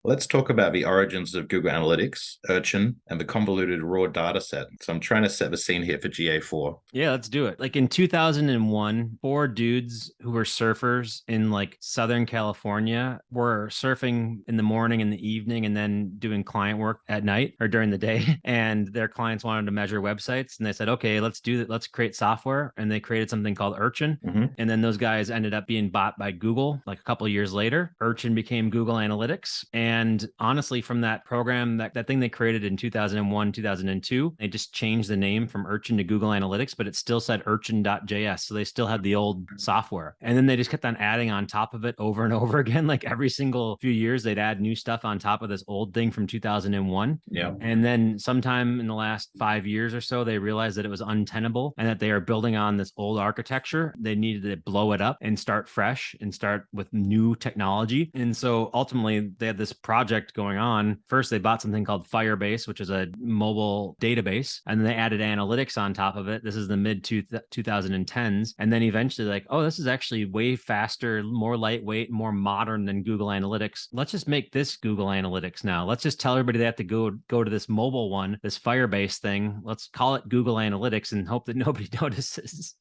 Let's talk about the origins of Google Analytics, Urchin, and the convoluted raw data set. So I'm trying to set the scene here for GA4. Yeah, let's do it. Like in 2001, four dudes who were surfers in like Southern California were surfing in the morning and the evening and then doing client work at night or during the day. And their clients wanted to measure websites. And they said, okay, let's do that. Let's create software. And they created something called Urchin. Mm-hmm. And then those guys ended up being bought by Google like a couple of years later. Urchin became Google Analytics. And honestly, from that program, that thing they created in 2001, 2002, they just changed the name from Urchin to Google Analytics, but it still said urchin.js. So they still had the old software. And then they just kept on adding on top of it over and over again. Like every single few years, they'd add new stuff on top of this old thing from 2001. Yeah. And then sometime in the last 5 years or so, they realized that it was untenable and that they are building on this old architecture. They needed to blow it up and start fresh and start with new technology. And so ultimately, they had this project going on. First, they bought something called Firebase, which is a mobile database, and then they added analytics on top of it. This is the mid 2010s. And then eventually, like, oh, this is actually way faster, more lightweight, more modern than Google Analytics. Let's just make this Google Analytics now. Let's just tell everybody they have to go to this mobile one, this Firebase thing. Let's call it Google Analytics and hope that nobody notices.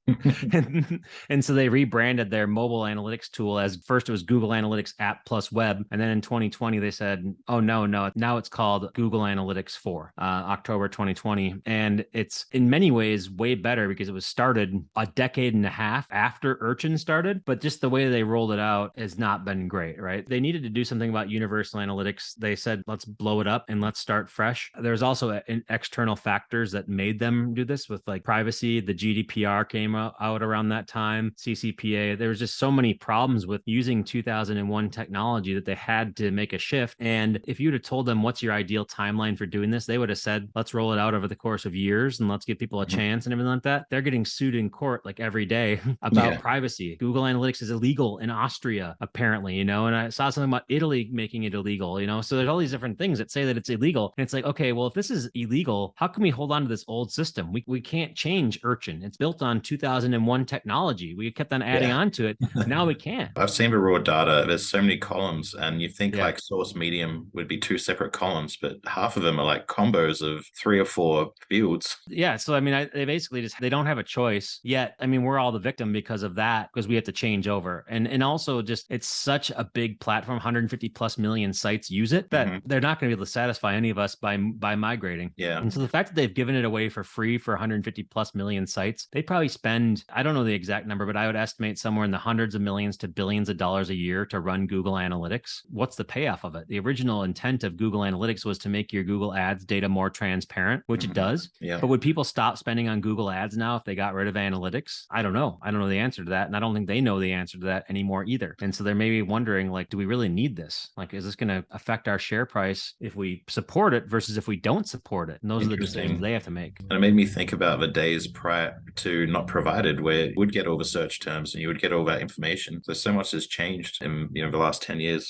and so they rebranded their mobile analytics tool as first it was Google Analytics App plus Web. And then in 2020, they said, oh, no, now it's called Google Analytics 4, October 2020. And it's in many ways way better because it was started a decade and a half after Urchin started. But just the way they rolled it out has not been great, right? They needed to do something about universal analytics. They said, let's blow it up and let's start fresh. There's also external factors that made them do this with like privacy. The GDPR came out around that time, CCPA. There was just so many problems with using 2001 technology that they had to make a shift. And if you'd have told them what's your ideal timeline for doing this, they would have said, let's roll it out over the course of years and let's give people a chance and everything like that. They're getting sued in court like every day about Yeah. privacy. Google Analytics is illegal in Austria, apparently, and I saw something about Italy making it illegal, so there's all these different things that say that it's illegal. And it's like, okay, well, if this is illegal, how can we hold on to this old system? We can't change Urchin. It's built on 2001 technology. We kept on adding Yeah. on to it. Now we can't. I've seen the raw data. There's so many columns, and you think Yeah. like source medium would be two separate columns, but half of them are like combos of three or four fields. Yeah. So, I mean, they basically they don't have a choice yet. I mean, we're all the victim because of that, because we have to change over. And also just, it's such a big platform, 150 plus million sites use it that they're not going to be able to satisfy any of us by migrating. Yeah. And so the fact that they've given it away for free for 150 plus million sites, they probably spend, I don't know the exact number, but I would estimate somewhere in the hundreds of millions to billions of dollars a year to run Google Analytics. What's the payoff of it? The original intent of Google Analytics was to make your Google Ads data more transparent, which it does. Yeah. But would people stop spending on Google Ads now if they got rid of analytics? I don't know. I don't know the answer to that. And I don't think they know the answer to that anymore either. And so they're maybe wondering, like, do we really need this? Like, is this going to affect our share price if we support it versus if we don't support it? And those are the decisions they have to make. And it made me think about the days prior to not provided, where you would get all the search terms and you would get all that information. So much has changed in the last 10 years.